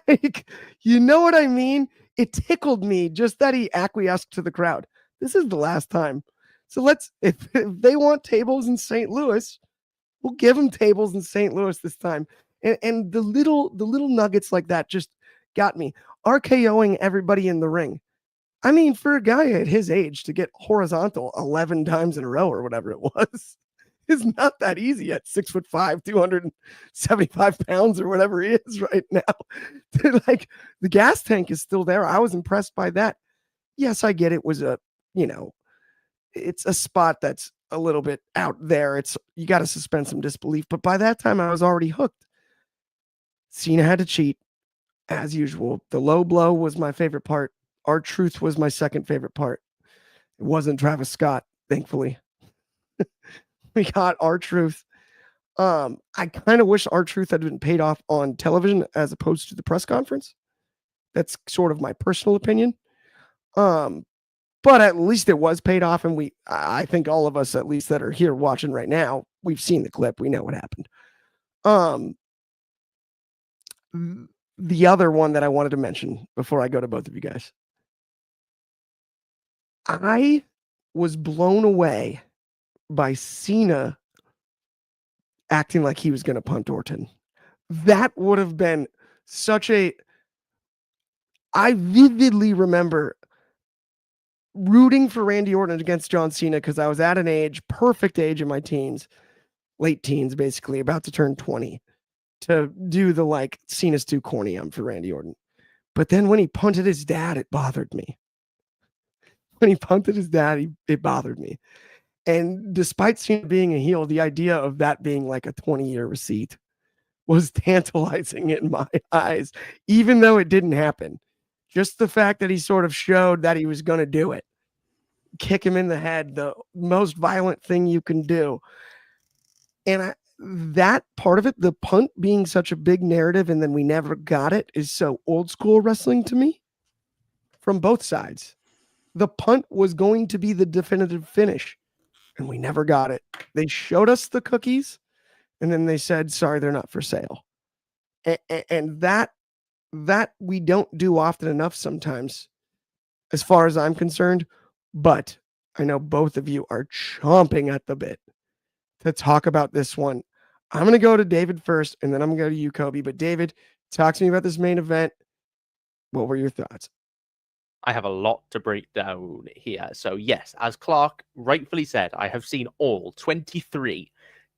S5: Like, you know what I mean? It tickled me just that he acquiesced to the crowd. This is the last time. So if they want tables in St. Louis, we'll give them tables in St. Louis this time. And the little nuggets like that just got me. RKOing everybody in the ring. I mean, for a guy at his age to get horizontal 11 times in a row or whatever it was, is not that easy at 6'5", 275 pounds or whatever he is right now. Like, the gas tank is still there. I was impressed by that. Yes, I get it was it's a spot that's a little bit out there. You got to suspend some disbelief. But by that time, I was already hooked. Cena had to cheat, as usual. The low blow was my favorite part. R-Truth was my second favorite part. It wasn't Travis Scott, thankfully. We got R-Truth. I kind of wish R-Truth had been paid off on television as opposed to the press conference. That's sort of my personal opinion. But at least it was paid off, and I think all of us, at least that are here watching right now, we've seen the clip. We know what happened. The other one that I wanted to mention before I go to both of you guys. I was blown away by Cena acting like he was going to punt Orton. That would have been I vividly remember rooting for Randy Orton against John Cena because I was at an perfect age in my teens, late teens, basically, about to turn 20, to do the like, Cena's too corny, I'm for Randy Orton. But then when he punted his dad, it bothered me. When he punted his dad, it bothered me. And despite Cena being a heel, the idea of that being like a 20-year receipt was tantalizing in my eyes, even though it didn't happen. Just the fact that he sort of showed that he was going to do it. Kick him in the head, the most violent thing you can do. And that part of it, the punt being such a big narrative and then we never got it, is so old school wrestling to me from both sides. The punt was going to be the definitive finish, and we never got it. They showed us the cookies, and then they said, sorry, they're not for sale. And that we don't do often enough sometimes, as far as I'm concerned. But I know both of you are chomping at the bit to talk about this one. I'm going to go to David first, and then I'm going to go to you, Coby. But David, talk to me about this main event. What were your thoughts?
S6: I have a lot to break down here. So yes, as Clark rightfully said, I have seen all 23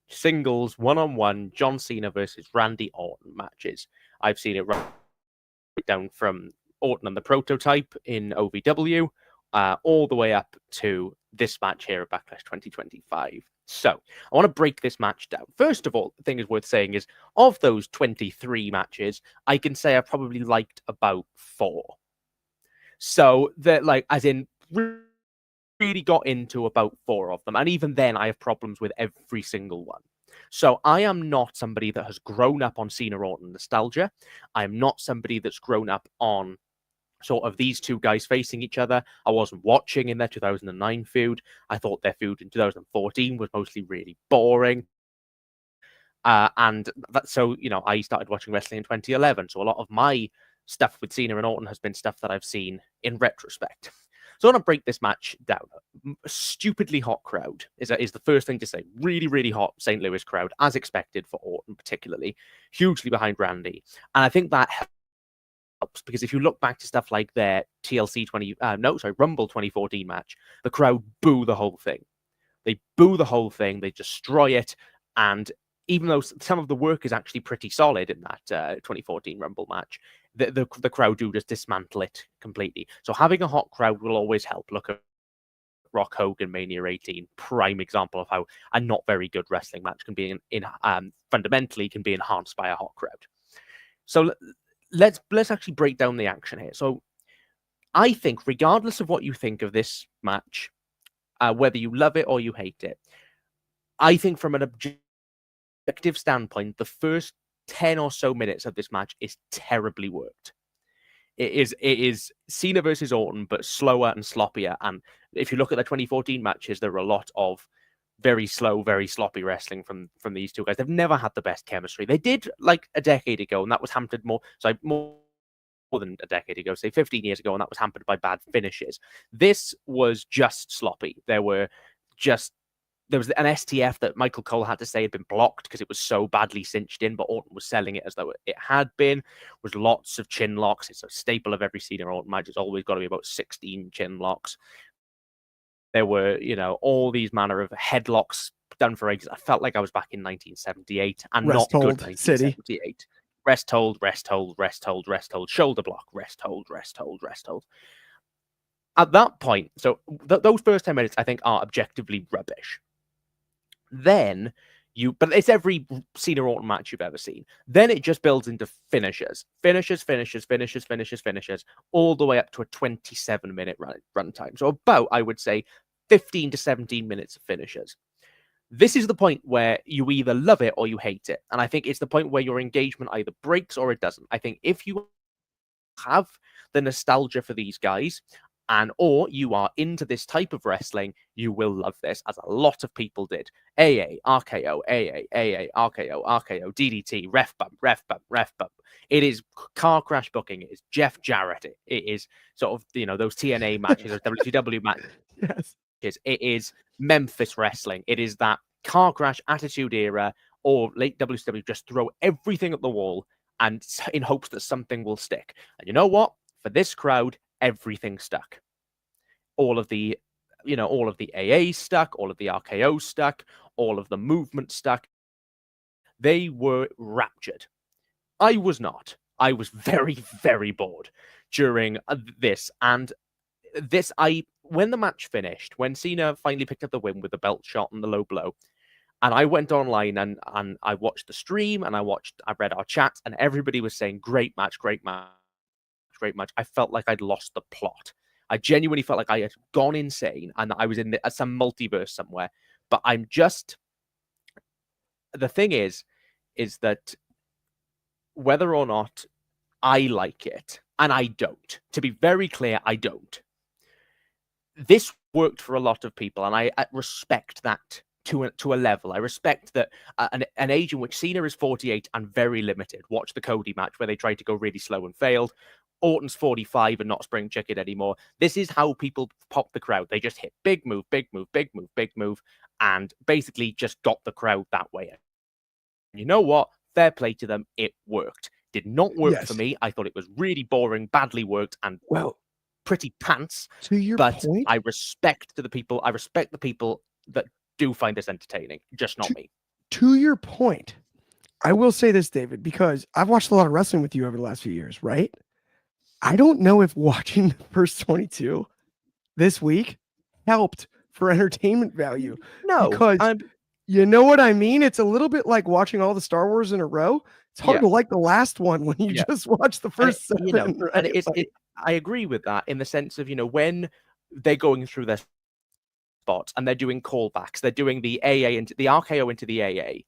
S6: singles one-on-one John Cena versus Randy Orton matches. I've seen it right down from Orton and the Prototype in OVW, all the way up to this match here at Backlash 2025. So I want to break this match down. First of all, the thing is worth saying is, of those 23 matches, I can say I probably liked about 4. So that, like, as in, really got into about 4 of them. And even then, I have problems with every single one. So I am not somebody that has grown up on Cena Orton nostalgia. I'm not somebody that's grown up on sort of these two guys facing each other. I wasn't watching in their 2009 feud. I thought their feud in 2014 was mostly really boring. And so, I started watching wrestling in 2011. So a lot of my stuff with Cena and Orton has been stuff that I've seen in retrospect. So I want to break this match down. A stupidly hot crowd is the first thing to say. Really, really hot St. Louis crowd, as expected for Orton particularly. Hugely behind Randy. And I think that helps, because if you look back to stuff like their Rumble 2014 match, the crowd boo the whole thing. They boo the whole thing. They destroy it. And even though some of the work is actually pretty solid in that 2014 Rumble match, the crowd do just dismantle it completely. So having a hot crowd will always help. Look at Rock Hogan Mania 18, prime example of how a not very good wrestling match can be fundamentally can be enhanced by a hot crowd. So let's actually break down the action here. So I think, regardless of what you think of this match, whether you love it or you hate it, I think from an objective standpoint, the first 10 or so minutes of this match is terribly worked. It is Cena versus Orton, but slower and sloppier. And if you look at the 2014 matches, there were a lot of very slow, very sloppy wrestling from these two guys. They've never had the best chemistry. They did like a decade ago, and that was hampered more than a decade ago, say 15 years ago, and that was hampered by bad finishes. This was just sloppy. There was an STF that Michael Cole had to say had been blocked because it was so badly cinched in, but Orton was selling it as though it had been. Was lots of chin locks. It's a staple of every Cena Orton match. It's always got to be about 16 chin locks. There were, all these manner of headlocks done for eggs. I felt like I was back in 1978 and
S5: Rest
S6: not
S5: hold,
S6: good 1978.
S5: City.
S6: Rest hold, rest hold, rest hold, rest hold, shoulder block, rest hold, rest hold, rest hold. At that point, so those first 10 minutes, I think, are objectively rubbish. Then but it's every Cena Orton match you've ever seen. Then it just builds into finishes, all the way up to a 27-minute run time. So about, I would say, 15 to 17 minutes of finishes. This is the point where you either love it or you hate it. And I think it's the point where your engagement either breaks or it doesn't. I think if you have the nostalgia for these guys, or you are into this type of wrestling, you will love this, as a lot of people did. AA, RKO, AA, AA, RKO, RKO, DDT, ref bump, ref bump, ref bump. It is car crash booking. It is Jeff Jarrett. It is sort of, those TNA matches, or WCW matches.
S5: Yes.
S6: It is Memphis wrestling. It is that car crash attitude era, or late WCW, just throw everything at the wall and in hopes that something will stick. And you know what? For this crowd, everything stuck. All of the AA stuck, all of the RKO stuck, all of the movement stuck. They were raptured. I was not. I was very, very bored during this. And when the match finished, when Cena finally picked up the win with the belt shot and the low blow, and I went online and I watched the stream and I read our chats, and everybody was saying, great match, great match, great match. I felt like I'd lost the plot. I genuinely felt like I had gone insane and I was in some multiverse somewhere. But the thing is that whether or not I like it, and I don't, to be very clear, I don't. This worked for a lot of people, and I respect that to a level. I respect that an age in which Cena is 48 and very limited. Watch the Cody match where they tried to go really slow and failed. Orton's 45 and not spring chicken anymore. This is how people pop the crowd. They just hit big move, big move, big move, big move, and basically just got the crowd that way. You know what? Fair play to them. It worked. Did not work for me. I thought it was really boring, badly worked, and pretty pants.
S5: To your point,
S6: I respect the people that do find this entertaining. Just not me.
S5: To your point, I will say this, David, because I've watched a lot of wrestling with you over the last few years, right? I don't know if watching the first 22 this week helped for entertainment value.
S6: No,
S5: because you know what I mean? It's a little bit like watching all the Star Wars in a row. It's hard to like the last one when you just watch the first seven.
S6: Right? And I agree with that in the sense of, when they're going through their spots and they're doing callbacks, they're doing the AA into the RKO into the AA.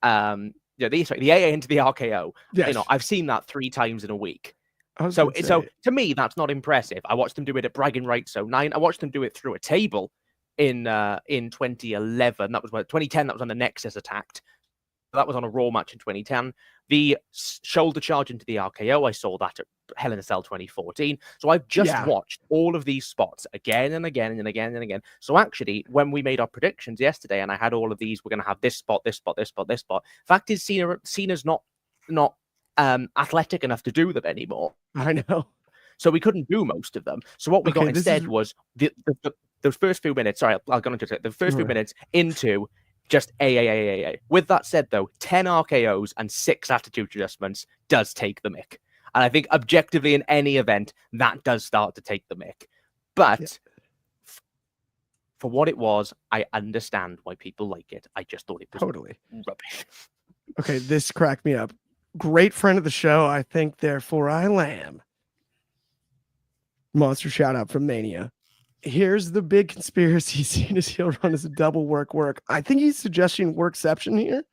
S6: The AA into the RKO.
S5: Yes.
S6: I've seen that 3 times in a week. So to me, that's not impressive. I watched them do it at Bragging Rights 09. I watched them do it through a table in 2011. That was 2010. That was when the Nexus attacked. That was on a Raw match in 2010. The shoulder charge into the RKO, I saw that at Hell in a Cell 2014. So I've just watched all of these spots again and again and again and again. So actually, when we made our predictions yesterday, and I had all of these, we're going to have this spot, this spot, this spot, this spot. Fact is, Cena's not athletic enough to do them anymore.
S5: I know.
S6: So we couldn't do most of them. So what we got instead was those first few minutes. Sorry, I'll go into it. The first few minutes into just AA. With that said, though, 10 RKOs and 6 attitude adjustments does take the mick. And I think objectively in any event, that does start to take the mick. But for what it was, I understand why people like it. I just thought it was
S5: totally
S6: rubbish.
S5: Okay, this cracked me up. Great friend of the show. I think, therefore, I am. Monster shout out from Mania. Here's the big conspiracy. Cena's heel run is a double work. I think he's suggesting workception here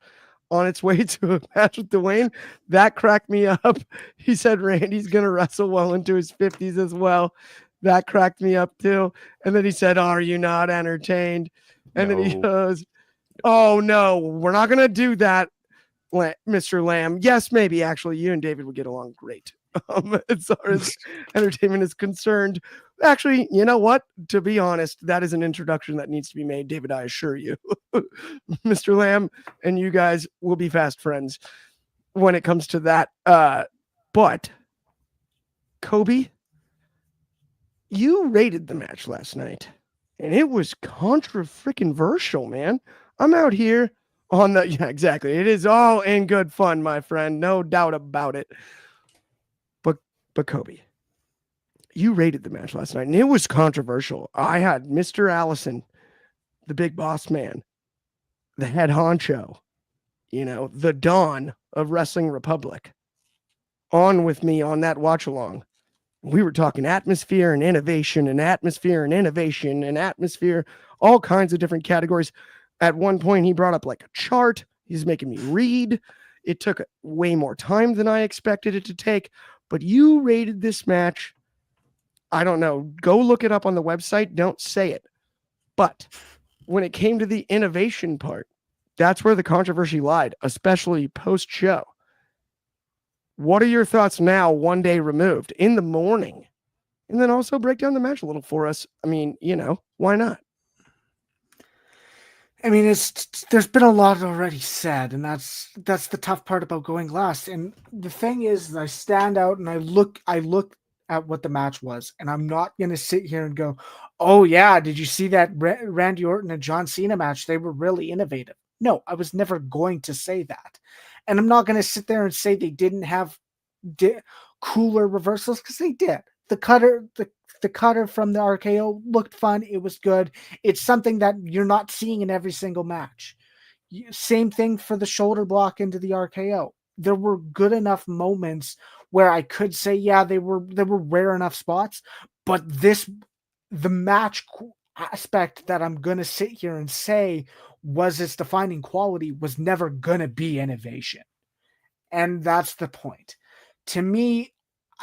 S5: on its way to a match with Dwayne. That cracked me up. He said Randy's going to wrestle well into his 50s as well. That cracked me up too. And then he said, "Are you not entertained?" And then he
S6: No.
S5: goes, "Oh no, we're not going to do that, Mr. Lamb." Yes, maybe actually you and David would get along great. As far as entertainment is concerned. Actually, you know what? To be honest, that is an introduction that needs to be made, David, I assure you. Mr. Lamb and you guys will be fast friends when it comes to that. But Coby, you rated the match last night, and it was contra-freaking-versial, man. I'm out here on the... Yeah, exactly. It is all in good fun, my friend. No doubt about it. But Coby, you rated the match last night, and it was controversial. I had Mr. Allison, the big boss man, the head honcho, the Don of Wrestling Republic, on with me on that watch along. We were talking atmosphere and innovation and atmosphere and innovation and atmosphere, all kinds of different categories. At one point, he brought up like a chart. He's making me read. It took way more time than I expected it to take. But you rated this match, I don't know, go look it up on the website. Don't say it. But when it came to the innovation part, that's where the controversy lied, especially post-show. What are your thoughts now, one day removed, in the morning? And then also break down the match a little for us. I mean, why not?
S4: I mean, there's been a lot already said, and that's the tough part about going last. And the thing is, I stand out and I look at what the match was, and I'm not going to sit here and go, "Oh yeah, did you see that Randy Orton and John Cena match? They were really innovative." No, I was never going to say that, and I'm not going to sit there and say they didn't have cooler reversals, because they did. The cutter from the RKO looked fun. It was good. It's something that you're not seeing in every single match. Same thing for the shoulder block into the RKO. There were good enough moments where I could say, yeah, they were rare enough spots, but the match aspect that I'm going to sit here and say was its defining quality was never going to be innovation. And that's the point. To me,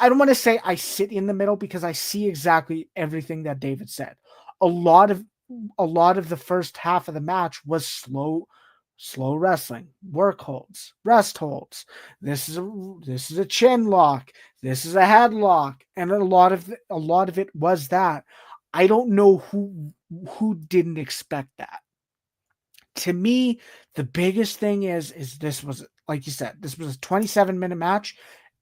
S4: I don't want to say I sit in the middle, because I see exactly everything that David said. A lot of the first half of the match was slow wrestling, work holds, rest holds. This is a chin lock. This is a headlock, and a lot of it was that. I don't know who didn't expect that. To me, the biggest thing is this was, like you said, this was a 27-minute match.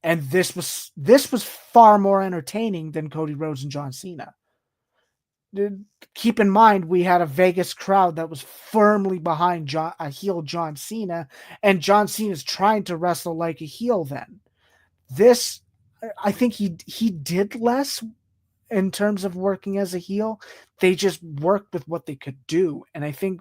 S4: And this was far more entertaining than Cody Rhodes and John Cena. Keep in mind, we had a Vegas crowd that was firmly behind a heel John Cena, and John Cena's trying to wrestle like a heel then. This, I think he did less in terms of working as a heel. They just worked with what they could do. And I think,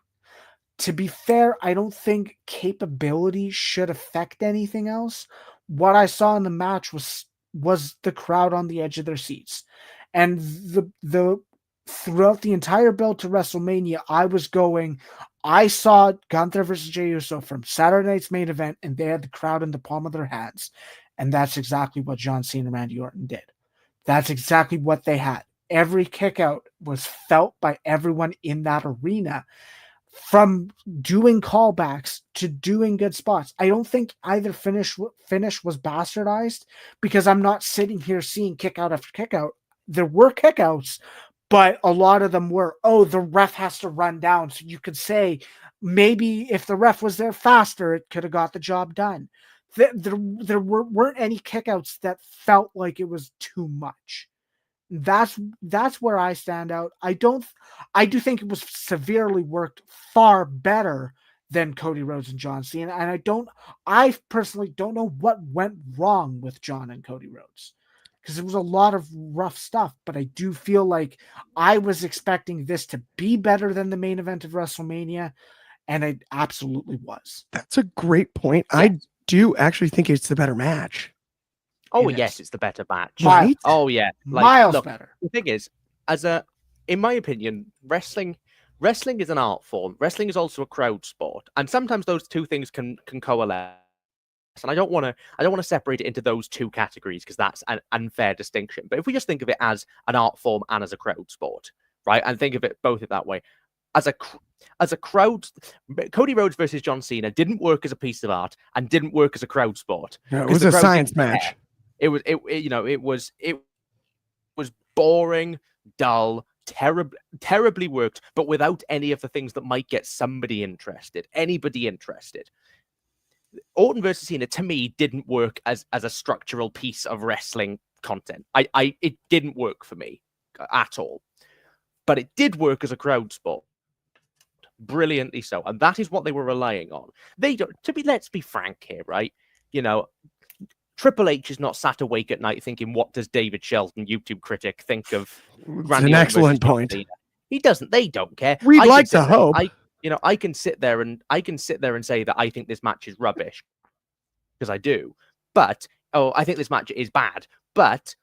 S4: to be fair, I don't think capability should affect anything else. What I saw in the match was the crowd on the edge of their seats. And the throughout the entire build to WrestleMania, I saw Gunther versus Jey Uso from Saturday night's main event, and they had the crowd in the palm of their hands. And that's exactly what John Cena and Randy Orton did. That's exactly what they had. Every kick out was felt by everyone in that arena. From doing callbacks to doing good spots. I don't think either finish was bastardized, because I'm not sitting here seeing kick out after kick out. There were kickouts, but a lot of them were, the ref has to run down. So you could say, maybe if the ref was there faster, it could have got the job done. There weren't any kickouts that felt like it was too much. That's where I stand out. I do think it was severely worked far better than Cody Rhodes and John Cena. And I personally don't know what went wrong with John and Cody Rhodes, because it was a lot of rough stuff, but I do feel like I was expecting this to be better than the main event of WrestleMania, and it absolutely was.
S5: That's a great point. Yeah. I do actually think it's the better match.
S6: Oh, yes, it's the better match.
S5: Right?
S6: Oh, yeah.
S4: Miles better.
S6: The thing is, in my opinion, wrestling wrestling is an art form. Wrestling is also a crowd sport, and sometimes those two things can coalesce. And I don't want to separate it into those two categories because that's an unfair distinction. But if we just think of it as an art form and as a crowd sport, right, and think of it both that way, as a crowd, Cody Rhodes versus John Cena didn't work as a piece of art and didn't work as a crowd sport.
S5: Yeah, it was a science match.
S6: It was boring, dull, terribly worked, but without any of the things that might get anybody interested. Orton versus Cena to me didn't work as a structural piece of wrestling content. It didn't work for me at all, but it did work as a crowd sport. Brilliantly so, and that is what they were relying on. Let's be frank here, right? Triple H is not sat awake at night thinking, what does David Shelton, YouTube critic, think of Randy
S5: an
S6: Orton
S5: excellent
S6: versus
S5: point.
S6: Cena? He doesn't. They don't care.
S5: We'd like to hope.
S6: I can sit there and say that I think this match is rubbish because I do. But I think this match is bad. But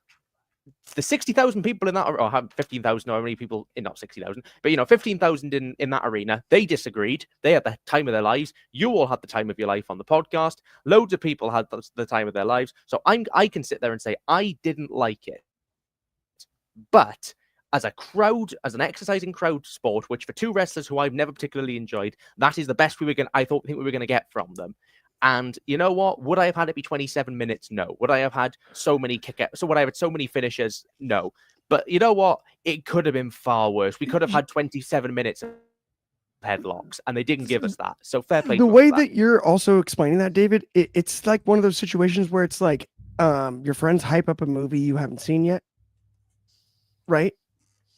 S6: the 60,000 people in that, or 15,000, or how many people, not 60,000, but 15,000 in that arena, they disagreed. They had the time of their lives. You all had the time of your life on the podcast. Loads of people had the time of their lives. So I can sit there and say I didn't like it. But as an exercising crowd sport, which for two wrestlers who I've never particularly enjoyed, that is the best think we were going to get from them. And you know what? Would I have had it be 27 minutes? No. Would I have had so many would I have had so many finishes? No. But you know what? It could have been far worse. We could have had 27 minutes of headlocks, and they didn't give us that. So fair play.
S5: The way that you're also explaining that, David, it's like one of those situations where it's like your friends hype up a movie you haven't seen yet, right?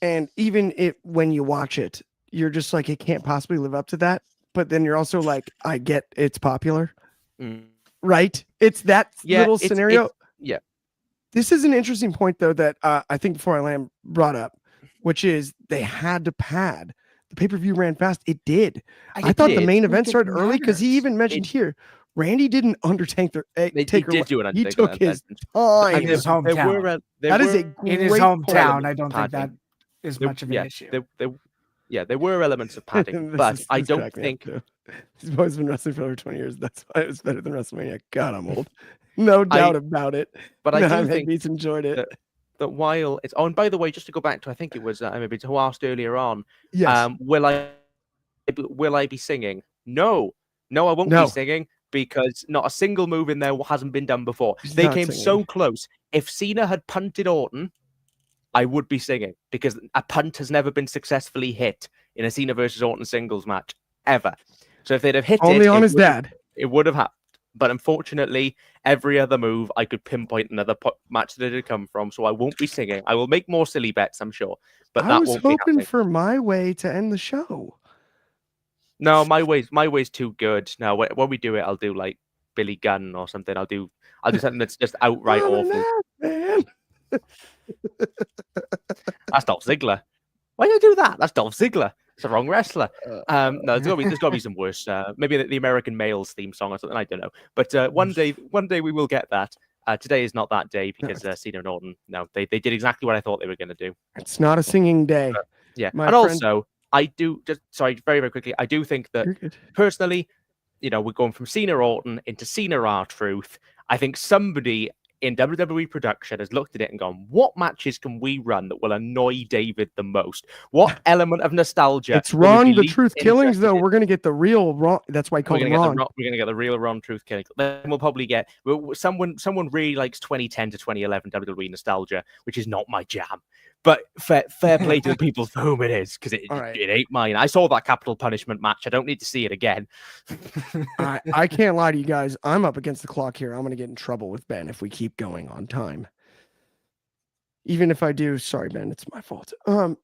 S5: And even when you watch it, you're just like, it can't possibly live up to that. But then you're also like, I get it's popular. Right? It's that little scenario.
S6: Yeah.
S5: This is an interesting point, though, that I think Before I Land brought up, which is they had to pad. The pay-per-view ran fast. It did. I thought the main event started early because he even mentioned here, Randy didn't undertake the
S6: He took his
S5: time.
S4: In his hometown.
S5: That is a great
S4: In his hometown,
S5: point.
S4: I don't think that is much of an issue.
S6: There were elements of padding, but I don't think
S5: He's always been wrestling for over 20 years. That's why it was better than WrestleMania. God, I'm old. No doubt about it.
S6: But I do think
S5: he's enjoyed it.
S6: That while it's on, by the way, just to go back to, I think it was maybe who asked earlier on.
S5: Yes.
S6: Will I be singing? No, I won't be singing because not a single move in there hasn't been done before. They came so close. If Cena had punted Orton, I would be singing because a punt has never been successfully hit in a Cena versus Orton singles match ever. So if they'd have hit
S5: only on his dad,
S6: it would have happened. But unfortunately, every other move I could pinpoint another match that it had come from. So I won't be singing. I will make more silly bets, I'm sure. But
S5: I was hoping for My Way to end the show.
S6: No, My Way's too good. No, when we do it, I'll do like Billy Gunn or something. I'll do something that's just outright awful.
S5: Man.
S6: That's Dolph Ziggler. Why do you do that? That's Dolph Ziggler. It's the wrong wrestler. No, there's got to be some worse. Maybe the American Males theme song or something. I don't know. But one day we will get that. Today is not that day because Cena and Orton. No, they did exactly what I thought they were going to do.
S5: It's not a singing day.
S6: Yeah, also I do very very quickly. I do think that personally, we're going from Cena Orton into Cena R-Truth. I think somebody in WWE production has looked at it and gone, what matches can we run that will annoy David the most? What element of nostalgia?
S5: It's Ron the Truth Killings, though. We're going to get the real Ron. That's why I call him Ron.
S6: We're going to get the real Ron Truth Killings. Then we'll probably get someone really likes 2010 to 2011 WWE nostalgia, which is not my jam. But fair play to the people for whom it is, because it ain't mine. I saw that Capital Punishment match. I don't need to see it again.
S5: I can't lie to you guys. I'm up against the clock here. I'm going to get in trouble with Ben if we keep going on time. Even if I do, sorry, Ben, it's my fault.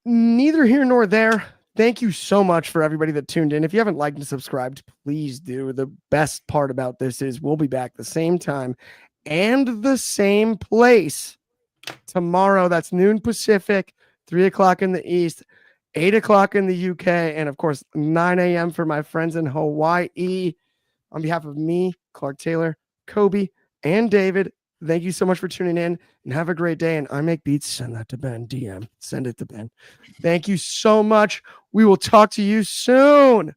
S5: Neither here nor there. Thank you so much for everybody that tuned in. If you haven't liked and subscribed, please do. The best part about this is we'll be back the same time and the same place tomorrow. That's noon Pacific, 3 o'clock in the East, 8 o'clock in the UK, and of course 9 a.m. for my friends in Hawaii. On behalf of me, Clark Taylor, Coby, and David, Thank you so much for tuning in and have a great day. And I make beats. Send that to Ben. DM. Send it to Ben. Thank you so much. We will talk to you soon.